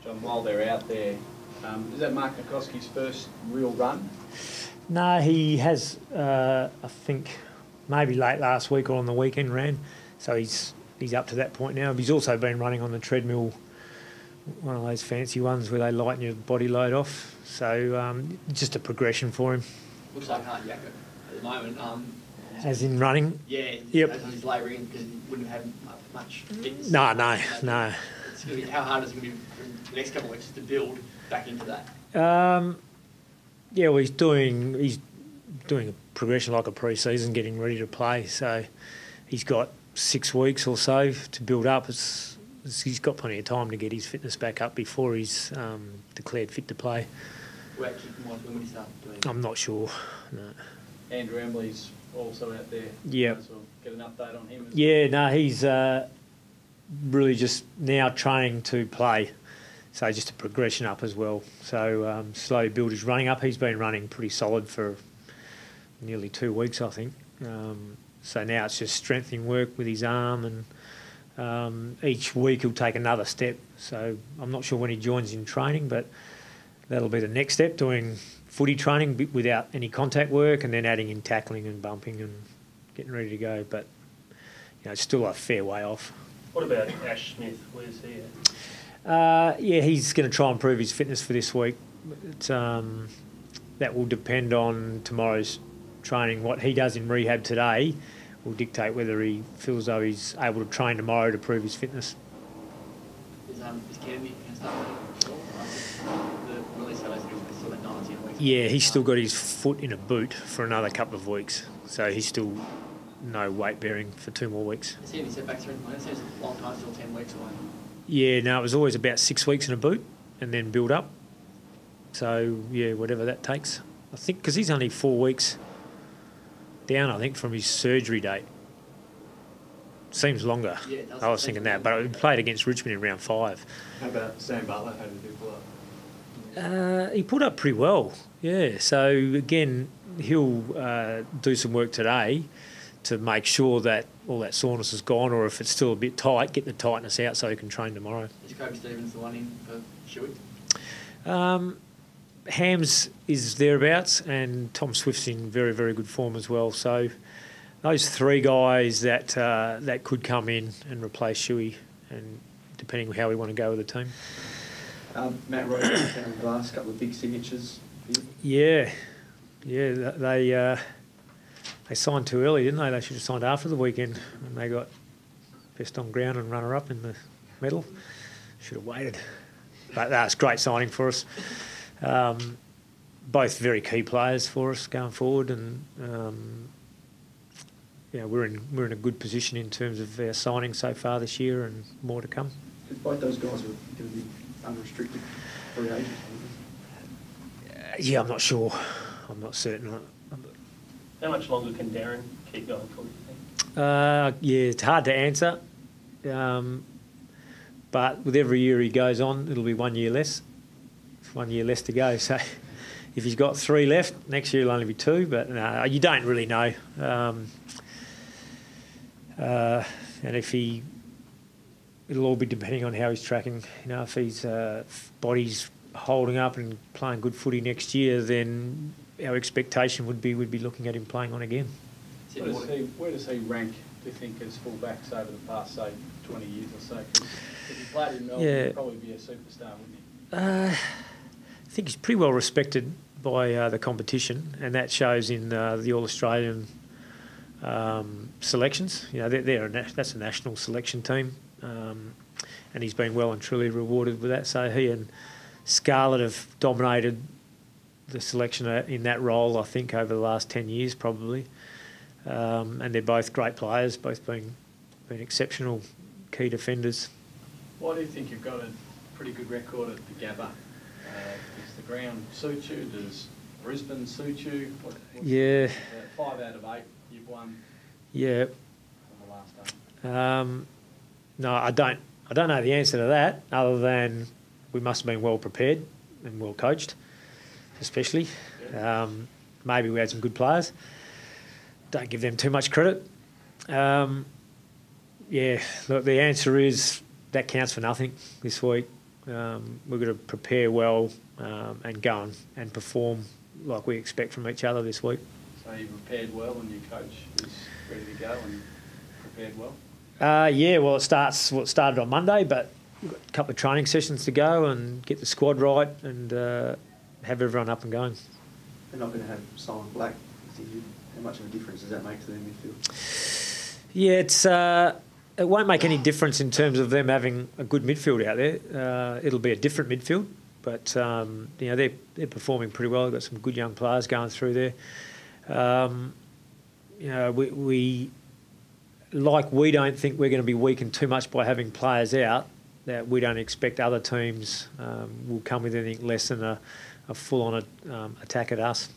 John, while they're out there, is that Mark Nikoski's first real run? No, he has, I think, maybe late last week or on the weekend ran. So he's up to that point now. He's also been running on the treadmill, one of those fancy ones where they lighten your body load off. So just a progression for him. Looks like Hart Yacker at the moment. As in running? Yeah, yep. As on his labouring, because he wouldn't have much fitness. No. It's going to be, how hard is it going to be for the next couple of weeks to build back into that? Yeah, well, he's doing a progression like a pre-season, getting ready to play. So he's got 6 weeks or so to build up. He's got plenty of time to get his fitness back up before he's declared fit to play. Where kicking-wise, when would he start doing? I'm not sure. No. Andrew Embley's also out there. Yeah. So we'll get an update on him. He's really just now training to play. So just a progression up as well. So slowly build his running up. He's been running pretty solid for nearly 2 weeks, I think. So now it's just strengthening work with his arm, and each week he'll take another step. So I'm not sure when he joins in training, but that'll be the next step, doing footy training without any contact work, and then adding in tackling and bumping and getting ready to go. But it's still a fair way off. What about Ash Smith? Where's he at? He's going to try and prove his fitness for this week. That will depend on tomorrow's training. What he does in rehab today will dictate whether he feels though he's able to train tomorrow to prove his fitness. Is Kennedy going to start the release of still at 19 weeks? Yeah, he's still got his foot in a boot for another couple of weeks, so he's still no weight bearing for 2 more weeks. Has he any setbacks or anything? It seems a long time, still 10 weeks away. Yeah, no, it was always about 6 weeks in a boot and then build up. So, yeah, whatever that takes. I think because he's only 4 weeks down, I think, from his surgery date. Seems longer. Yeah, it does. I was thinking that, but we played against Richmond in round 5. How about Sam Butler? How did he pull up? He pulled up pretty well, yeah. So, again, he'll do some work today to make sure that all that soreness is gone, or if it's still a bit tight, get the tightness out so he can train tomorrow. Is Kobe Stevens the one in for Shuey? Hams is thereabouts, and Tom Swift's in very, very good form as well. So those 3 guys that could come in and replace Shuey, and depending on how we want to go with the team. Matt Rogers, Cameron Glass, a couple of big signatures. Yeah, they signed too early, didn't they? They should have signed after the weekend, and they got best on ground and runner-up in the medal. Should have waited. But that's a great signing for us. Both very key players for us going forward, and we're in a good position in terms of our signing so far this year, and more to come. Both those guys were going to be unrestricted free agents. Yeah, I'm not sure. I'm not certain. How much longer can Darren keep going for, do you think? Yeah, it's hard to answer. But with every year he goes on, it'll be 1 year less. 1 year less to go. So if he's got 3 left, next year it'll only be 2. But you don't really know. And if it'll all be depending on how he's tracking. If his body's holding up and playing good footy next year, then our expectation would be we'd be looking at him playing on again. Where does he rank, do you think, as fullbacks over the past, say, 20 years or so? Because if he played in Melbourne, he'd probably be a superstar, wouldn't he? I think he's pretty well respected by the competition, and that shows in the All-Australian selections. That's a national selection team, and he's been well and truly rewarded with that. So he and Scarlett have dominated the selection in that role, I think, over the last 10 years probably. And they're both great players, both been exceptional key defenders. Why do you think you've got a pretty good record at the Gabba? Does the ground suit you? Does Brisbane suit you? Yeah. 5 out of 8 you've won. Yeah. On the last day. No, I don't know the answer to that, other than we must have been well prepared and well coached, especially. Yeah. Maybe we had some good players. Don't give them too much credit. Look, the answer is that counts for nothing this week. We've got to prepare well and go and perform like we expect from each other this week. So you prepared well and your coach is ready to go and prepared well? Yeah, well, it started on Monday, but we've got a couple of training sessions to go and get the squad right and have everyone up and going. They're not going to have Simon Black. How much of a difference does that make to their midfield? Yeah, it won't make any difference in terms of them having a good midfield out there. It'll be a different midfield, but you know, they're performing pretty well. They've got some good young players going through there. You know, we don't think we're going to be weakened too much by having players out. That we don't expect other teams will come with anything less than a full-on attack at us.